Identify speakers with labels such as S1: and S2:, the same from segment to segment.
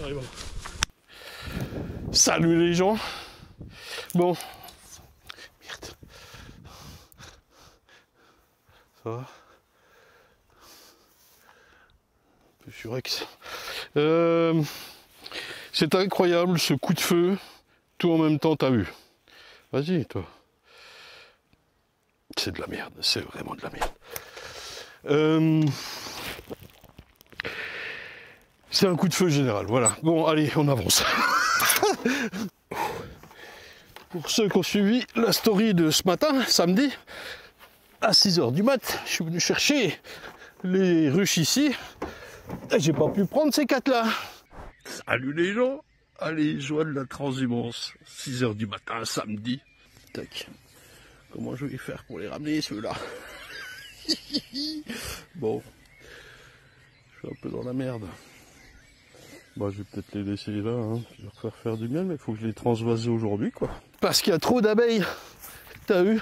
S1: Arrive. Salut les gens. Bon. Merde. Ça va? Un peu surex. C'est incroyable ce coup de feu. Tout en même temps, t'as vu. Vas-y, toi. C'est de la merde. C'est vraiment de la merde. C'est un coup de feu général, voilà. Bon, allez, on avance. Pour ceux qui ont suivi la story de ce matin, samedi, à 6 h du mat, je suis venu chercher les ruches ici, et j'ai pas pu prendre ces 4-là. Salut les gens. Allez, joie de la transhumance. 6 h du matin, samedi. Tac. Comment je vais faire pour les ramener, ceux-là? Bon. Je suis un peu dans la merde. Bah, je vais peut-être les laisser là, hein. Je vais refaire faire du miel, mais il faut que je les transvase aujourd'hui, quoi. Parce qu'il y a trop d'abeilles, t'as vu?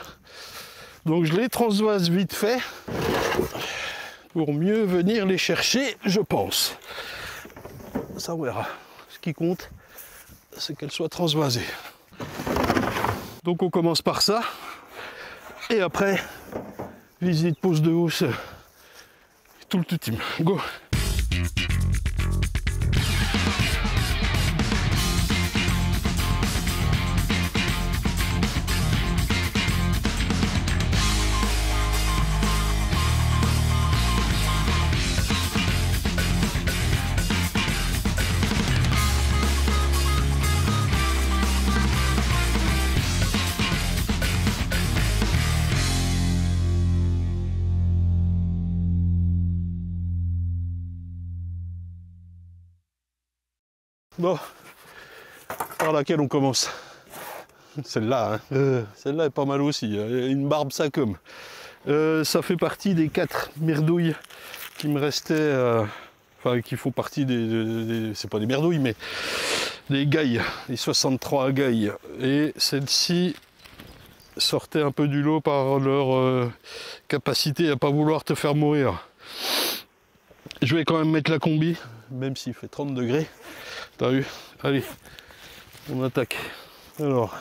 S1: Donc je les transvase vite fait, pour mieux venir les chercher, je pense. Ça, on verra. Ce qui compte, c'est qu'elles soient transvasées. Donc on commence par ça, et après, visite, pose de housse, tout le team. Go! Bon, par laquelle on commence? Celle-là, hein. Celle-là est pas mal aussi, hein. Une barbe ça comme. Ça fait partie des 4 merdouilles qui me restaient, enfin qui font partie c'est pas des merdouilles, mais des gailles, les 63 gailles. Et celle-ci sortait un peu du lot par leur capacité à pas vouloir te faire mourir. Je vais quand même mettre la combi, même s'il fait 30 degrés. T'as vu? Allez, on attaque. Alors,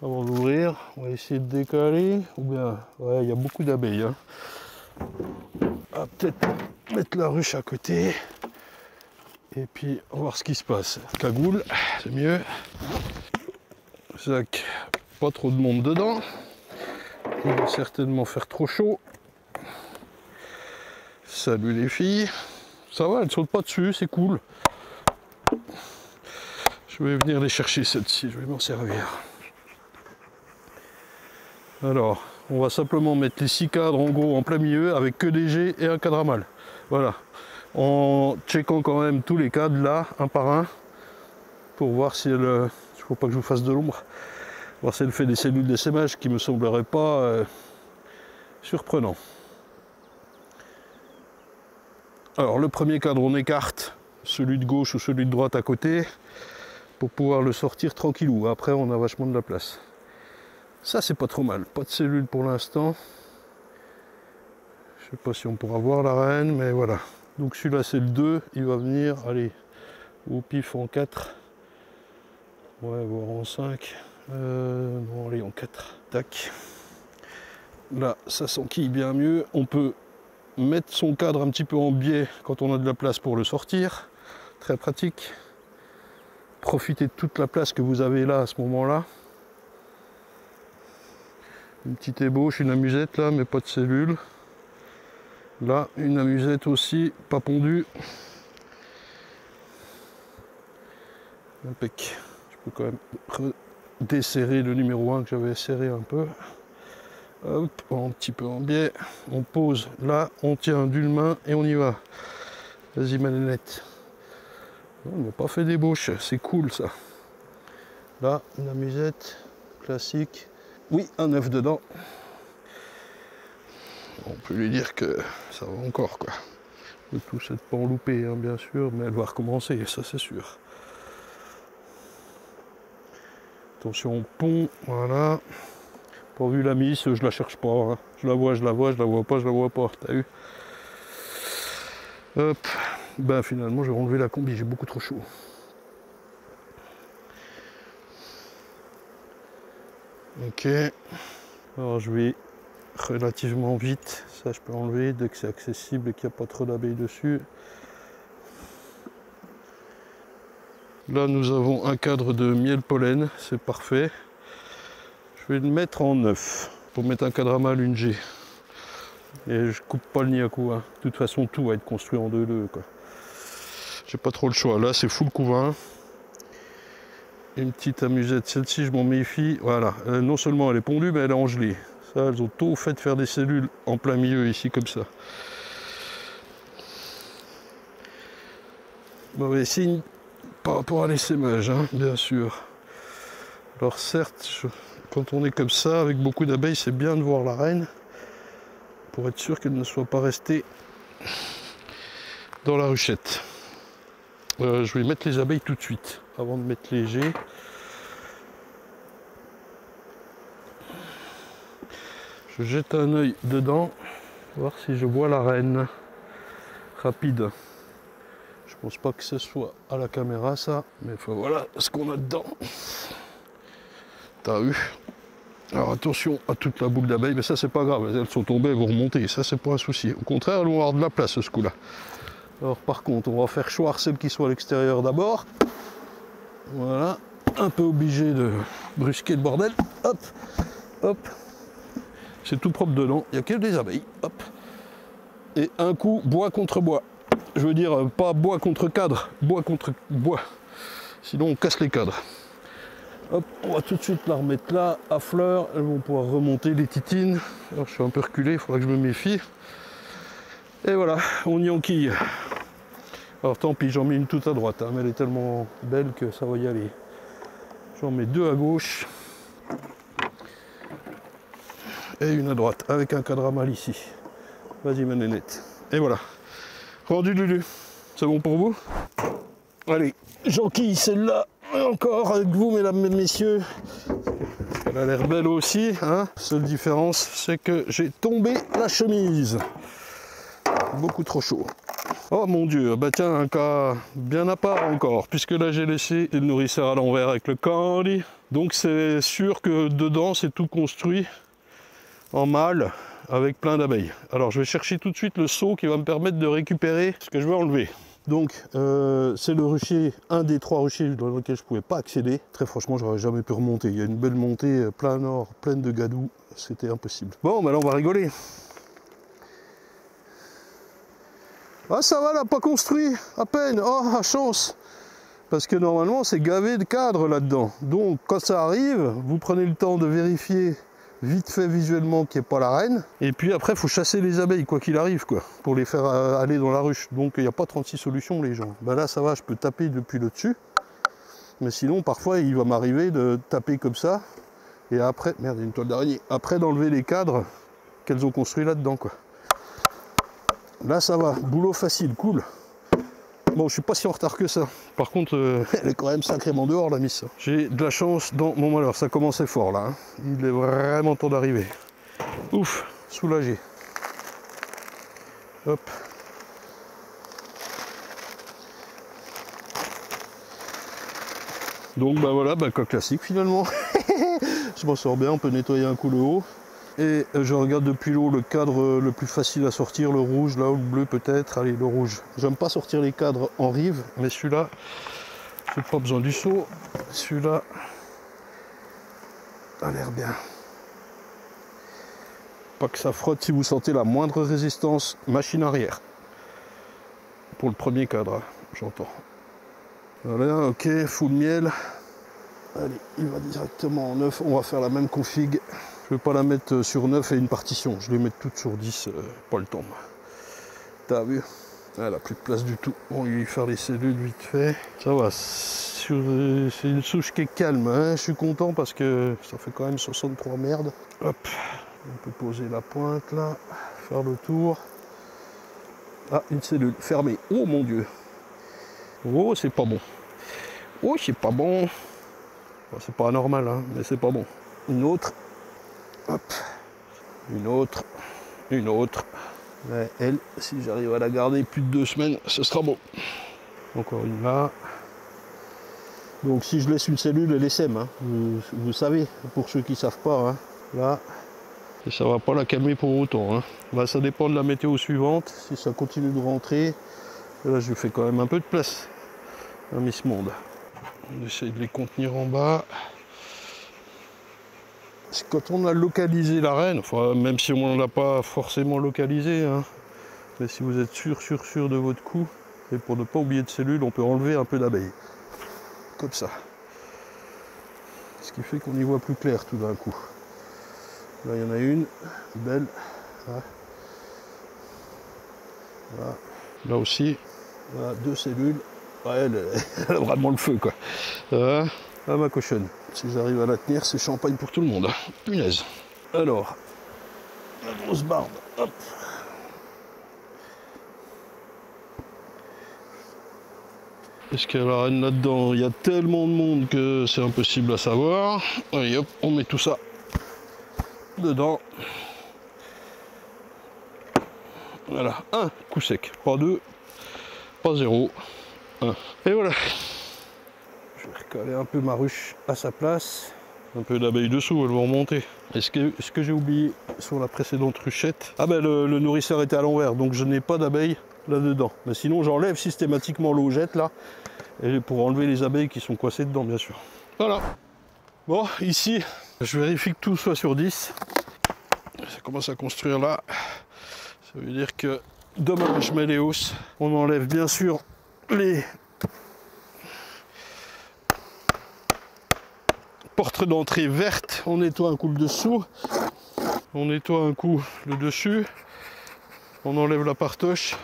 S1: avant d'ouvrir, on va essayer de décaler. Ou bien, ouais, il y a beaucoup d'abeilles, hein. On va peut-être mettre la ruche à côté. Et puis, on va voir ce qui se passe. Cagoule, c'est mieux. Sac, pas trop de monde dedans. Il va certainement faire trop chaud. Salut les filles. Ça va, elles sautent pas dessus, c'est cool. Je vais venir les chercher celle-ci, je vais m'en servir. Alors, on va simplement mettre les 6 cadres en gros en plein milieu avec que des G et un cadre à mâle. Voilà. En checkant quand même tous les cadres là, un par un, pour voir si elle... il ne faut pas que je vous fasse de l'ombre. Voir si elle fait des cellules d'essaimage qui me sembleraient pas surprenants. Alors, le premier cadre, on écarte celui de gauche ou celui de droite à côté, pour pouvoir le sortir tranquillou. Après, on a vachement de la place. Ça, c'est pas trop mal. Pas de cellules pour l'instant. Je sais pas si on pourra voir la reine, mais voilà. Donc celui-là, c'est le 2. Il va venir, allez, au pif en 4. Ouais, voire en 5. Non, allez, en 4. Tac. Là, ça s'enquille bien mieux. On peut mettre son cadre un petit peu en biais quand on a de la place pour le sortir. Très pratique. Profitez de toute la place que vous avez là à ce moment-là. Une petite ébauche, une amusette là, mais pas de cellules. Là, une amusette aussi, pas pondue. Impec. Je peux quand même desserrer le numéro 1 que j'avais serré un peu. Hop, un petit peu en biais. On pose là, on tient d'une main et on y va. Vas-y, manette. On n'a pas fait d'ébauche, c'est cool ça. Là, une amusette classique. Oui, un œuf dedans. On peut lui dire que ça va encore, quoi. Le tout, c'est de pas en louper, hein, bien sûr, mais elle va recommencer, ça c'est sûr. Attention au pont, voilà. Pas vu la miss, je la cherche pas. Hein. Je la vois, je la vois, je la vois pas, je la vois pas. T'as vu? Hop, Ben finalement je vais enlever la combi, j'ai beaucoup trop chaud. Ok. Alors je vais relativement vite, ça je peux enlever dès que c'est accessible et qu'il n'y a pas trop d'abeilles dessus. Là nous avons un cadre de miel pollen, c'est parfait. Je vais le mettre en 9 pour mettre un cadre à mâle, une G. Et je coupe pas le nid à coup. Hein. De toute façon tout va être construit en 2-2 quoi. J'ai pas trop le choix. Là c'est full couvain. Une petite amusette, celle-ci je m'en méfie. Voilà, non seulement elle est pondue mais elle est engelée. Ça, elles ont tôt fait de faire des cellules en plein milieu ici comme ça. Mauvais signe par rapport à l'essaimage, hein, bien sûr. Alors certes, quand on est comme ça, avec beaucoup d'abeilles, c'est bien de voir la reine, pour être sûr qu'elle ne soit pas restée dans la ruchette. Je vais mettre les abeilles tout de suite, avant de mettre les G. Je jette un œil dedans, voir si je vois la reine. Rapide. Je pense pas que ce soit à la caméra ça, mais enfin, voilà ce qu'on a dedans. T'as vu? Alors attention à toute la boule d'abeilles, mais ça c'est pas grave, elles sont tombées, elles vont remonter, ça c'est pas un souci. Au contraire, elles vont avoir de la place ce coup-là. Alors par contre, on va faire choir celles qui sont à l'extérieur d'abord. Voilà, un peu obligé de brusquer le bordel. Hop, hop. C'est tout propre dedans, il n'y a que des abeilles. Hop. Et un coup, bois contre bois. Je veux dire, pas bois contre cadre, bois contre bois. Sinon on casse les cadres. Hop, on va tout de suite la remettre là, à fleurs. Elles vont pouvoir remonter les titines. Alors je suis un peu reculé, il faudra que je me méfie. Et voilà, on y enquille. Alors tant pis, j'en mets une toute à droite, hein, mais elle est tellement belle que ça va y aller. J'en mets deux à gauche. Et une à droite, avec un cadre à mâle ici. Vas-y ma nénette. Et voilà. Rendu Lulu. C'est bon pour vous? Allez, j'enquille celle-là. Encore avec vous, mesdames et messieurs. Elle a l'air belle aussi. Hein. Seule différence, c'est que j'ai tombé la chemise. Beaucoup trop chaud. Oh mon Dieu, bah tiens, un cas bien à part encore, puisque là j'ai laissé le nourrisseur à l'envers avec le candy. Donc c'est sûr que dedans c'est tout construit en mâle avec plein d'abeilles. Alors je vais chercher tout de suite le seau qui va me permettre de récupérer ce que je veux enlever. Donc c'est le rucher, un des 3 ruchers dans lequel je ne pouvais pas accéder. Très franchement, j'aurais jamais pu remonter. Il y a une belle montée plein nord, pleine de gadous. C'était impossible. Bon, bah là on va rigoler. Ah ça va là, pas construit, à peine. Oh, la chance. Parce que normalement c'est gavé de cadres là-dedans. Donc quand ça arrive, vous prenez le temps de vérifier vite fait visuellement qu'il n'y ait pas la reine. Et puis après, il faut chasser les abeilles, quoi qu'il arrive, quoi, pour les faire aller dans la ruche. Donc il n'y a pas 36 solutions, les gens. Ben là, ça va, je peux taper depuis le dessus. Mais sinon, parfois, il va m'arriver de taper comme ça. Et après, merde, il y a une toile d'araignée. Après, d'enlever les cadres qu'elles ont construits là-dedans, quoi. Là, ça va. Boulot facile, cool. Bon, je suis pas si en retard que ça. Par contre, elle est quand même sacrément dehors, la miss. J'ai de la chance dans mon malheur. Ça commençait fort, là. Hein. Il est vraiment temps d'arriver. Ouf, soulagé. Hop. Donc, bah voilà, bah, cas classique, finalement. Je m'en sors bien, on peut nettoyer un coup le haut. Et je regarde depuis l'eau le cadre le plus facile à sortir, le rouge, là, ou le bleu peut-être. Allez, le rouge. J'aime pas sortir les cadres en rive, mais celui-là, j'ai pas besoin du seau. Celui-là a l'air bien. Pas que ça frotte si vous sentez la moindre résistance, machine arrière. Pour le premier cadre, j'entends. Voilà, ok, full miel. Allez, il va directement en 9. On va faire la même config. Je ne vais pas la mettre sur 9 et une partition. Je vais les mettre toutes sur 10. Pas le temps. T'as vu? Elle n'a plus de place du tout. On va lui faire les cellules vite fait. Ça va. C'est une souche qui est calme. Hein. Je suis content parce que ça fait quand même 63 merdes. Hop. On peut poser la pointe là. Faire le tour. Ah, une cellule fermée. Oh mon Dieu. Oh, c'est pas bon. Oh, c'est pas bon. Bon, c'est pas anormal, hein, mais c'est pas bon. Une autre. Hop. Une autre. Une autre. Ouais, elle, si j'arrive à la garder plus de 2 semaines, ce sera bon. Encore une là. Donc si je laisse une cellule, elle essaime, hein. Vous savez, pour ceux qui ne savent pas, hein. Là, et ça va pas la calmer pour autant, hein. Bah, ça dépend de la météo suivante, si ça continue de rentrer. Et là je fais quand même un peu de place à Miss Monde. On essaye de les contenir en bas. Quand on a localisé la reine, enfin, même si on ne l'a pas forcément localisé, hein, mais si vous êtes sûr de votre coup, et pour ne pas oublier de cellules, on peut enlever un peu d'abeilles. Comme ça. Ce qui fait qu'on y voit plus clair tout d'un coup. Là il y en a une, belle. Là, voilà. Là aussi, voilà, 2 cellules. Ouais, elle a vraiment le feu quoi. Ah, ma cochonne. Si j'arrive à la tenir, c'est champagne pour tout le monde. Punaise. Alors, la grosse barbe. Hop. Est-ce qu'il y a la reine là-dedans? Il y a tellement de monde que c'est impossible à savoir. Allez hop, on met tout ça dedans. Voilà, un coup sec. Pas 2, pas 0. 1. Et voilà. Je vais recaler un peu ma ruche à sa place. Un peu d'abeilles dessous, elles vont remonter. Est-ce que j'ai oublié sur la précédente ruchette? Ah ben le nourrisseur était à l'envers, donc je n'ai pas d'abeilles là-dedans. Mais sinon j'enlève systématiquement l'eau jette là, et pour enlever les abeilles qui sont coincées dedans bien sûr. Voilà. Bon, ici, je vérifie que tout soit sur 10. Ça commence à construire là. Ça veut dire que demain je mets les hausses. On enlève bien sûr les portes d'entrée vertes, on nettoie un coup le dessous, on nettoie un coup le dessus, on enlève la partoche.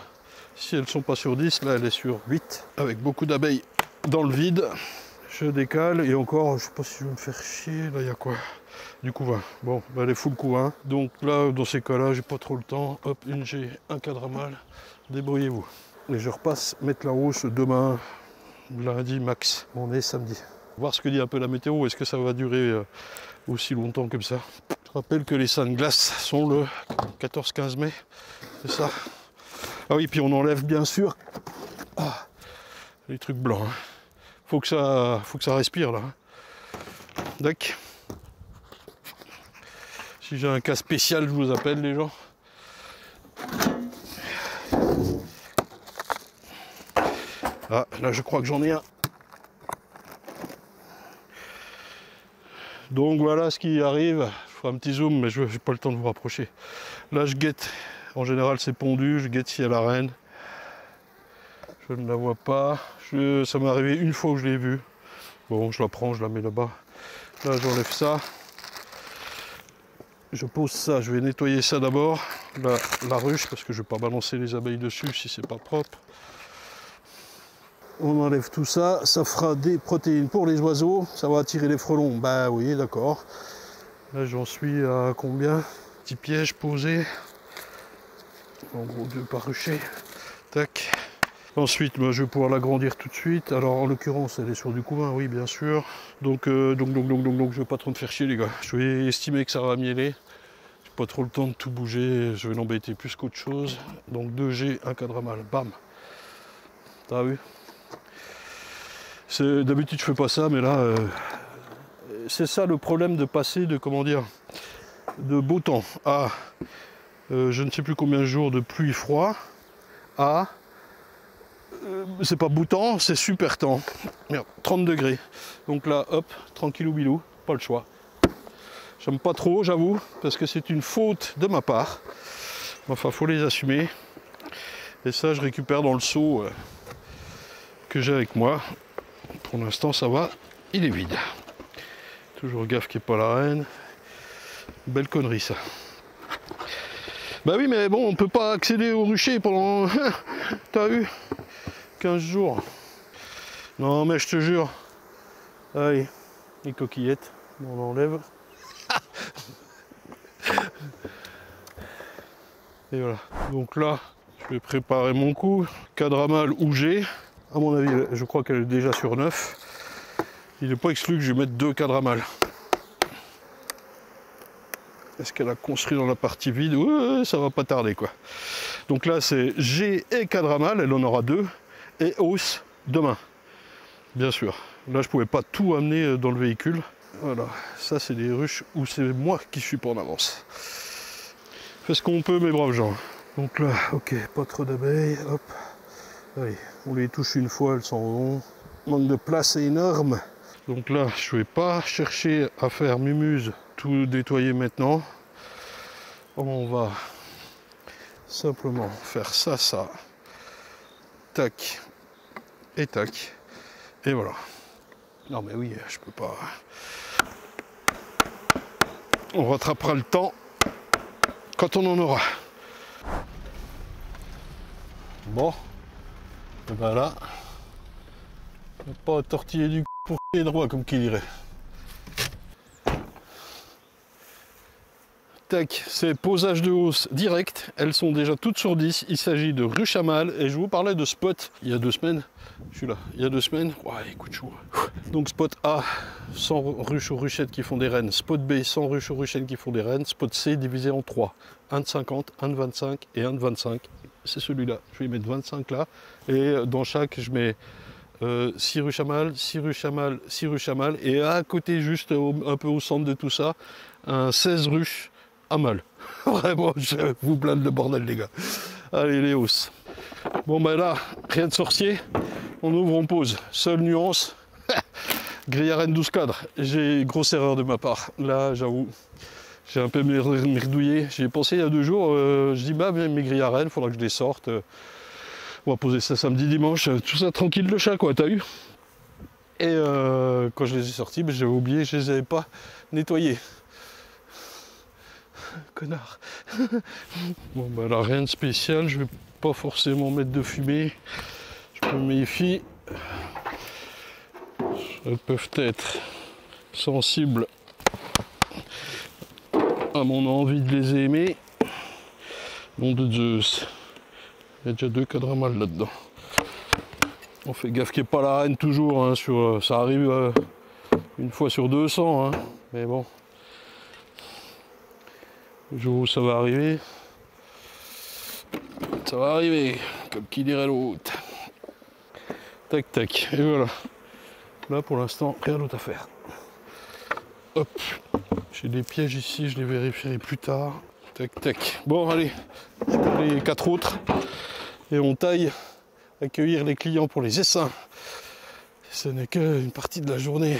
S1: Si elles ne sont pas sur 10, là elle est sur 8, avec beaucoup d'abeilles dans le vide. Je décale et encore, je sais pas si je vais me faire chier, là il y a quoi? Du couvain. Bon, bah, elle est full couvain. Donc là, dans ces cas-là, j'ai pas trop le temps. Hop, une G, un cadre à mal, débrouillez-vous. Et je repasse mettre la hausse demain, lundi max. On est samedi. Voir ce que dit un peu la météo, est-ce que ça va durer aussi longtemps comme ça. Je rappelle que les Saintes Glaces sont le 14-15 mai, c'est ça. Ah oui, puis on enlève bien sûr les trucs blancs. Hein. Faut que ça respire là. D'accord. Si j'ai un cas spécial, je vous appelle les gens. Ah, là je crois que j'en ai un. Donc voilà ce qui arrive. Je ferai un petit zoom, mais je n'ai pas le temps de vous rapprocher. Là je guette. En général c'est pondu. Je guette s'il y a la reine. Je ne la vois pas. Ça m'est arrivé une fois où je l'ai vue. Bon, je la prends, je la mets là-bas. Là j'enlève ça. Je pose ça. Je vais nettoyer ça d'abord. La ruche, parce que je ne vais pas balancer les abeilles dessus si c'est pas propre. On enlève tout ça, ça fera des protéines pour les oiseaux, ça va attirer les frelons, bah oui d'accord. Là j'en suis à combien? Petit piège posé, en gros 2 par rucher, tac. Ensuite je vais pouvoir l'agrandir tout de suite, alors en l'occurrence elle est sur du couvain, oui bien sûr. Donc je vais pas trop me faire chier les gars, je vais estimer que ça va mieler. J'ai pas trop le temps de tout bouger, je vais l'embêter plus qu'autre chose. Donc 2G, un cadre à mal, bam. T'as vu? D'habitude je fais pas ça, mais là c'est ça le problème de passer de de beau temps à je ne sais plus combien de jours de pluie froid à c'est pas beau temps, c'est super temps. Merde, 30 degrés. Donc là hop, tranquillou bilou, pas le choix. J'aime pas trop, j'avoue, parce que c'est une faute de ma part. Enfin, faut les assumer. Et ça je récupère dans le seau que j'ai avec moi. Pour l'instant ça va, il est vide. Toujours gaffe qu'il n'y ait pas la reine. Belle connerie ça. Bah oui mais bon on peut pas accéder au rucher pendant t'as vu 15 jours. Non mais je te jure. Allez, les coquillettes, on enlève. Et voilà. Donc là, je vais préparer mon coup. Cadre à mal ou G. À mon avis, je crois qu'elle est déjà sur 9. Il n'est pas exclu que je vais mettre 2 cadres à mal. Est-ce qu'elle a construit dans la partie vide? Ouais, ça va pas tarder quoi. Donc là c'est G et quadramal, elle en aura 2, et hausse demain, bien sûr. Là je pouvais pas tout amener dans le véhicule. Voilà, ça c'est des ruches où c'est moi qui suis pas en avance. Fais ce qu'on peut mes braves gens. Donc là, ok, pas trop d'abeilles, hop. Allez, on les touche une fois, elles s'en vont. Manque de place c'est énorme. Donc là, je vais pas chercher à faire mumuse, tout nettoyer maintenant. On va simplement faire ça, ça, tac, et tac, et voilà. Non mais oui, je peux pas. On rattrapera le temps quand on en aura. Bon, et ben là, pas tortiller du c pour les droits comme qui dirait. Tac, c'est posage de hausse direct, elles sont déjà toutes sur 10, il s'agit de ruche à mâle et je vous parlais de spot il y a 2 semaines, je suis là, il y a 2 semaines, ouais, coup de chaud. Donc spot A, 100 ruches aux ruchettes qui font des rennes, spot B, 100 ruches aux ruchettes qui font des rennes, spot C divisé en 3, 1 de 50, 1 de 25 et 1 de 25, c'est celui-là, je vais y mettre 25 là, et dans chaque je mets 6 ruches à mâle, 6 ruches à mâle, 6 ruches à mâle, et à côté juste un peu au centre de tout ça, un 16 ruches à mâle. Vraiment, je vous blinde le bordel les gars. Allez les hausses. Bon ben là, rien de sorcier, on ouvre, on pose. Seule nuance, grille à rennes 12 cadres. J'ai grosse erreur de ma part. Là j'avoue, j'ai un peu merdouillé. J'y ai pensé il y a 2 jours, je dis bah mes grilles à rennes, il faudra que je les sorte. On va poser ça samedi, dimanche, tout ça tranquille le chat quoi, t'as eu? Et quand je les ai sortis, ben, j'avais oublié, je les avais pas nettoyés. Connard. Bon bah là rien de spécial, je vais pas forcément mettre de fumée. Je me méfie. Elles peuvent être sensibles à mon envie de les aimer. Nom de Zeus. Il y a déjà 2 cadres mâles là-dedans. On fait gaffe qu'il n'y ait pas la reine toujours, hein, ça arrive une fois sur 200, hein, mais bon. Le jour où ça va arriver, comme qui dirait l'autre. Tac tac, et voilà. Là pour l'instant, rien d'autre à faire. Hop, j'ai des pièges ici, je les vérifierai plus tard. Tac tac. Bon allez, je prends les 4 autres et on taille accueillir les clients pour les essaims. Ce n'est qu'une partie de la journée.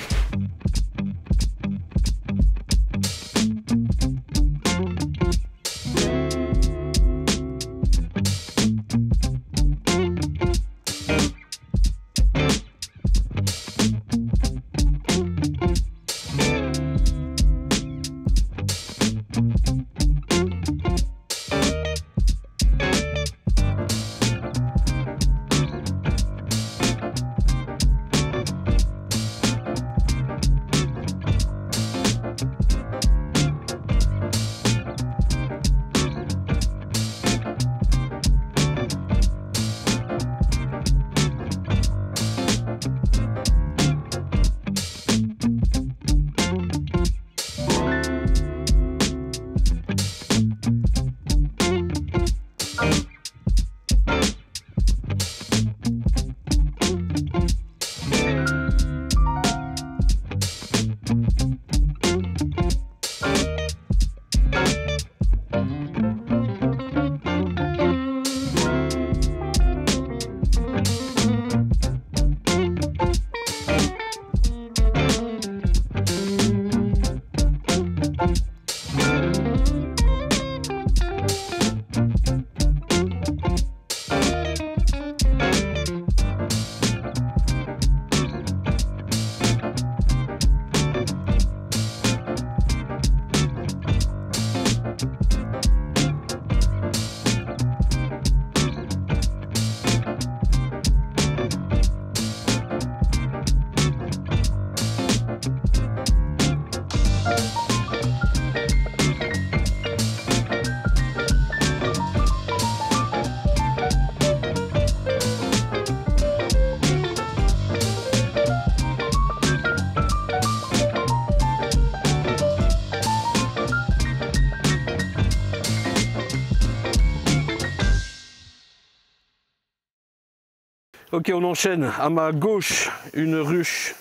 S1: Ok, on enchaîne. À ma gauche, une ruche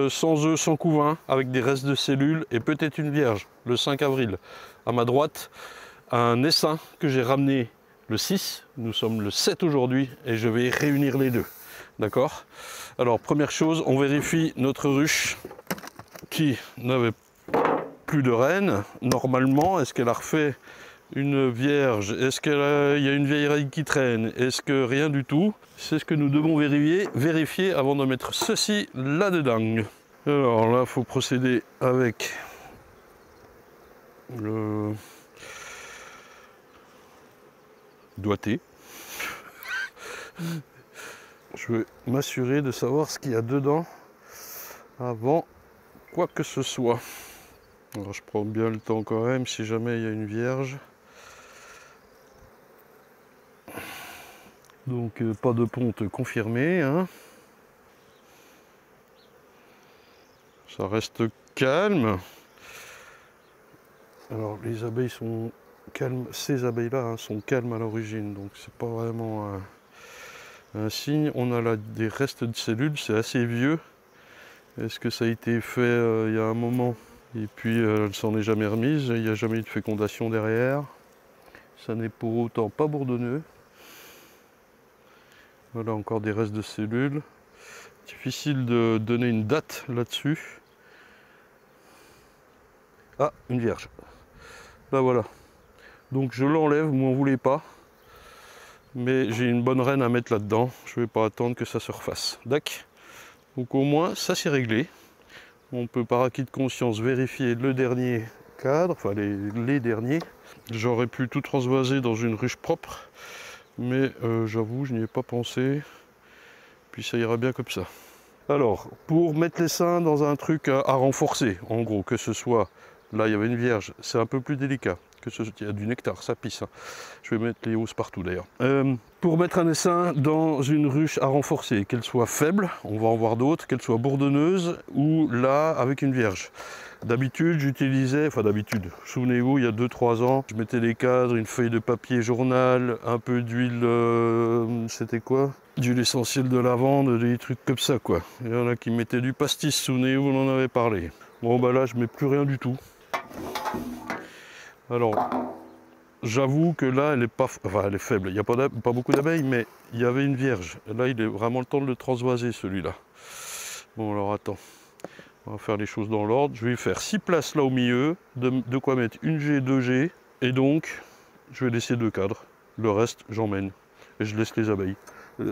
S1: sans œufs, sans couvain, avec des restes de cellules et peut-être une vierge, le 5 avril. À ma droite, un essaim que j'ai ramené le 6. Nous sommes le 7 aujourd'hui et je vais réunir les deux. D'accord? Alors, première chose, on vérifie notre ruche qui n'avait plus de reine. Normalement, est-ce qu'elle a refait une vierge? Est-ce qu'il y a une vieille reine qui traîne? Est-ce que rien du tout? C'est ce que nous devons vérifier avant de mettre ceci là-dedans. Alors là, il faut procéder avec le doigté. Je vais m'assurer de savoir ce qu'il y a dedans avant quoi que ce soit. Alors je prends bien le temps quand même, si jamais il y a une vierge. Donc pas de ponte confirmée, hein. Ça reste calme. Alors les abeilles sont calmes, ces abeilles-là hein, sont calmes à l'origine, donc c'est pas vraiment un signe. On a là des restes de cellules, c'est assez vieux. Est-ce que ça a été fait il y a un moment et puis elle s'en est jamais remise, il n'y a jamais eu de fécondation derrière. Ça n'est pour autant pas bourdonneux. Voilà encore des restes de cellules. Difficile de donner une date là-dessus. Ah, une vierge. Là voilà. Donc je l'enlève, vous m'en voulez pas. Mais j'ai une bonne reine à mettre là-dedans. Je ne vais pas attendre que ça se refasse. D'accord. Donc au moins, ça c'est réglé. On peut par acquis de conscience vérifier le dernier cadre, enfin les derniers. J'aurais pu tout transvaser dans une ruche propre. Mais j'avoue, je n'y ai pas pensé. Puis ça ira bien comme ça. Alors, pour mettre les seins dans un truc à renforcer, en gros, que ce soit, là il y avait une vierge, c'est un peu plus délicat, que ce soit, il y a du nectar, ça pisse. Hein. Je vais mettre les hausses partout d'ailleurs. Pour mettre un essaim dans une ruche à renforcer, qu'elle soit faible, on va en voir d'autres, qu'elle soit bourdonneuse, ou là, avec une vierge. D'habitude, j'utilisais, enfin d'habitude, souvenez-vous, il y a 2-3 ans, je mettais les cadres, une feuille de papier journal, un peu d'huile, c'était quoi? D'huile essentielle de lavande, des trucs comme ça quoi. Il y en a qui mettaient du pastis, souvenez-vous, on en avait parlé. Bon bah là, je mets plus rien du tout. Alors, j'avoue que là, elle est pas, enfin elle est faible, il n'y a pas beaucoup d'abeilles, mais il y avait une vierge. Là, il est vraiment le temps de le transvaser celui-là. Bon alors attends. On va faire les choses dans l'ordre. Je vais faire 6 places là au milieu, de quoi mettre une G, 2 G, et donc je vais laisser 2 cadres. Le reste, j'emmène. Et je laisse les abeilles,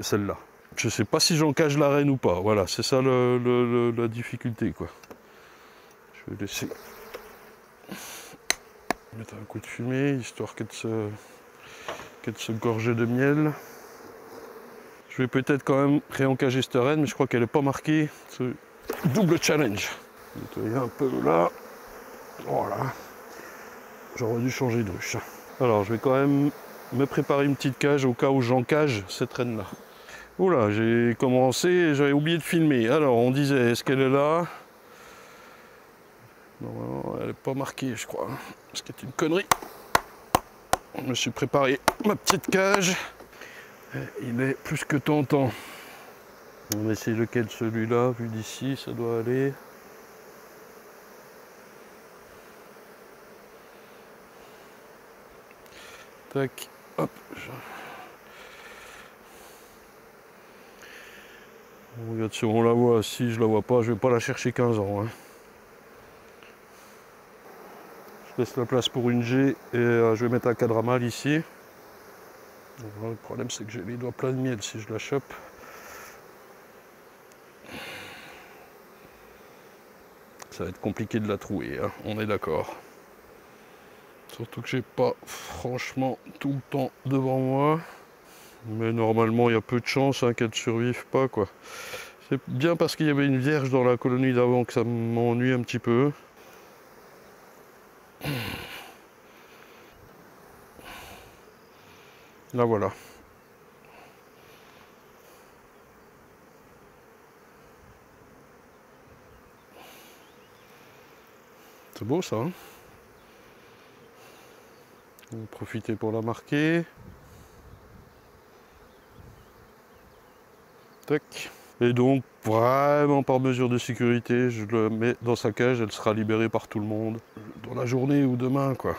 S1: celle-là. Je ne sais pas si j'en cache la reine ou pas. Voilà, c'est ça la difficulté, quoi. Je vais laisser mettre un coup de fumée, histoire qu'elle se gorge de miel. Je vais peut-être quand même réencager cette reine, mais je crois qu'elle n'est pas marquée. Double challenge. Nettoyer un peu là. Voilà. J'aurais dû changer de ruche. Alors je vais quand même me préparer une petite cage au cas où j'encage cette reine là. Oula, j'ai commencé et j'avais oublié de filmer. Alors on disait, est-ce qu'elle est là? Non, elle n'est pas marquée je crois. Ce qui est une connerie. Je me suis préparé ma petite cage. Il est plus que tentant. On va essayer lequel, celui-là, vu d'ici, ça doit aller. Tac, hop. On regarde si on la voit, si je la vois pas, je vais pas la chercher 15 ans. Hein. Je laisse la place pour une G et je vais mettre un cadre à mal ici. Le problème c'est que j'ai les doigts pleins de miel si je la chope. Ça va être compliqué de la trouver, hein, on est d'accord. Surtout que j'ai pas franchement tout le temps devant moi. Mais normalement il y a peu de chances hein, qu'elle ne survive pas quoi. C'est bien parce qu'il y avait une vierge dans la colonie d'avant que ça m'ennuie un petit peu. Là voilà. C'est beau ça. Hein, on va profiter pour la marquer. Tac. Et donc, vraiment par mesure de sécurité, je le mets dans sa cage, elle sera libérée par tout le monde. Dans la journée ou demain, quoi.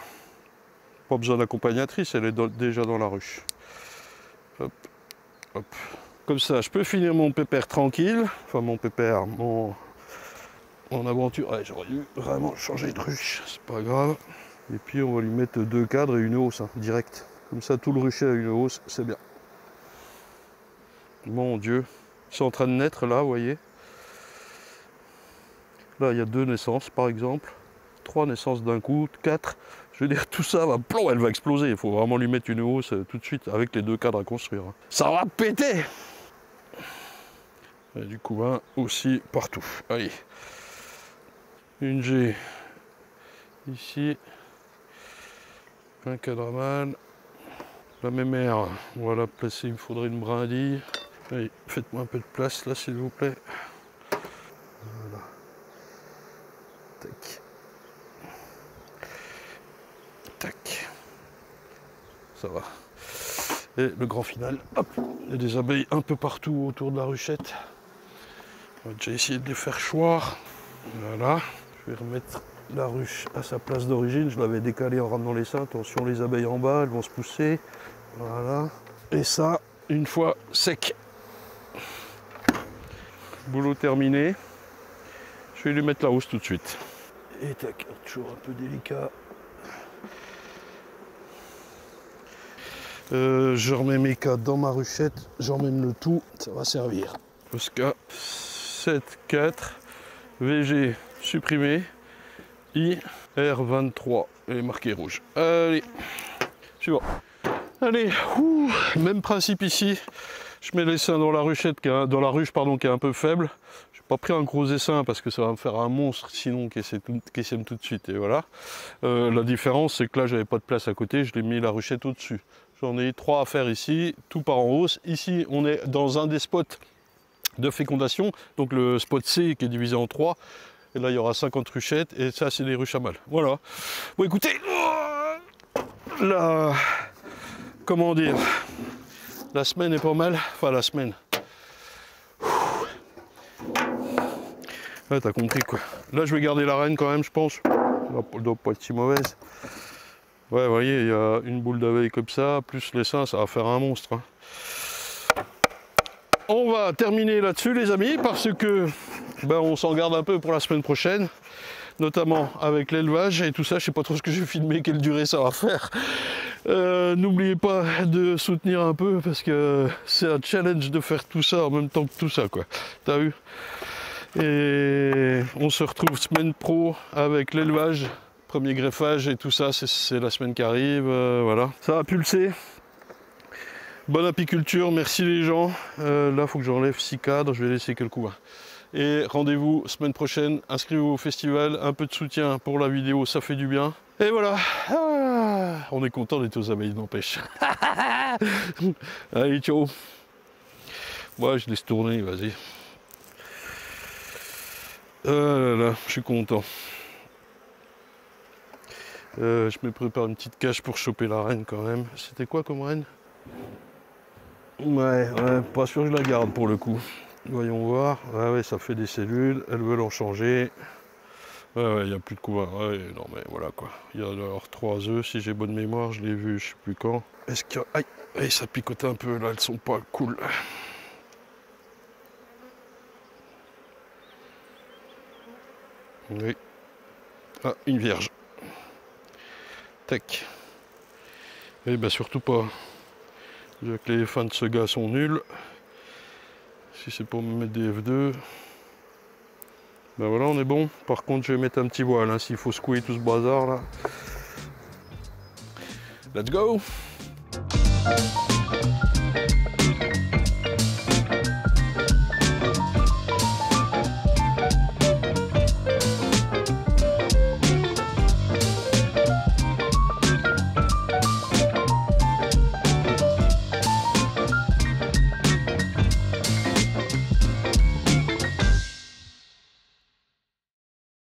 S1: Pas besoin d'accompagnatrice, elle est déjà dans la ruche. Hop, hop. Comme ça, je peux finir mon pépère tranquille. Enfin, mon pépère, mon aventure. Ouais, j'aurais dû vraiment changer de ruche, c'est pas grave. Et puis, on va lui mettre 2 cadres et une hausse, hein, direct. Comme ça, tout le rucher a une hausse, c'est bien. Mon Dieu. Ils sont en train de naître, là, vous voyez. Là, il y a 2 naissances, par exemple. 3 naissances d'un coup, 4. Je veux dire, tout ça va, plomb, elle va exploser. Il faut vraiment lui mettre une hausse tout de suite avec les 2 cadres à construire. Ça va péter! Et du coup, un aussi partout. Allez. Une G ici. Un cadre mâle. La mémère, on va la placer, il me faudrait une brindille. Allez, faites-moi un peu de place là, s'il vous plaît. Voilà. Tac. Tac. Ça va. Et le grand final, hop, il y a des abeilles un peu partout autour de la ruchette. On va déjà essayer de les faire choir. Voilà. Je vais remettre la ruche à sa place d'origine. Je l'avais décalée en ramenant les seins. Attention, les abeilles en bas, elles vont se pousser. Voilà. Et ça, une fois sec. Boulot terminé. Je vais lui mettre la hausse tout de suite. Et tac, toujours un peu délicat. Je remets mes cas dans ma ruchette, j'emmène le tout, ça va servir. Oscar 7-4, VG supprimé, I R23 et marqué rouge. Allez, suivant. Allez, même principe ici. Je mets l'essaim dans la ruchette, dans la ruche pardon, qui est un peu faible. Je n'ai pas pris un gros essaim parce que ça va me faire un monstre sinon qui sème tout de suite. Et voilà. La différence, c'est que là, j'avais pas de place à côté, je l'ai mis la ruchette au-dessus. J'en ai 3 à faire ici, tout part en hausse. Ici, on est dans un des spots de fécondation, donc le spot C qui est divisé en 3. Et là, il y aura 50 ruchettes, et ça, c'est des ruches à mâles. Voilà. Bon, écoutez, là, comment dire, la semaine est pas mal. Enfin, la semaine. Ouais, t'as compris, quoi. Là, je vais garder la reine quand même, je pense. Elle doit pas être si mauvaise. Ouais, vous voyez, il y a une boule d'abeille comme ça, plus l'essaim, ça va faire un monstre. Hein. On va terminer là-dessus, les amis, parce que ben, on s'en garde un peu pour la semaine prochaine, notamment avec l'élevage et tout ça. Je sais pas trop ce que je vais filmer, quelle durée ça va faire. N'oubliez pas de soutenir un peu, parce que c'est un challenge de faire tout ça en même temps que tout ça, quoi. T'as vu? Et on se retrouve semaine pro avec l'élevage. Premier greffage et tout ça, c'est la semaine qui arrive, voilà. Ça va pulser. Bonne apiculture, merci les gens. Là, il faut que j'enlève 6 cadres, je vais laisser quelques coups. Et rendez-vous semaine prochaine, inscrivez-vous au festival, un peu de soutien pour la vidéo, ça fait du bien. Et voilà, on est content d'être aux abeilles, n'empêche. Allez, ciao. Moi, je laisse tourner, vas-y. Là là, je suis content. Je me prépare une petite cage pour choper la reine quand même. C'était quoi comme reine? Ouais, pas sûr que je la garde pour le coup. Voyons voir. Ouais, ça fait des cellules. Elles veulent en changer. Ouais, il n'y a plus de couvain. Ouais, non, mais voilà quoi. Il y a alors 3 œufs. Si j'ai bonne mémoire, je l'ai vu, je sais plus quand. Est-ce que. Aïe, ça picote un peu là. Elles sont pas cool. Oui. Ah, une vierge. Tac. Et ben surtout pas. Déjà que les fins de ce gars sont nuls. Si c'est pour me mettre des F2. Ben voilà, on est bon. Par contre, je vais mettre un petit voile, hein, s'il faut secouer tout ce bazar là. Let's go!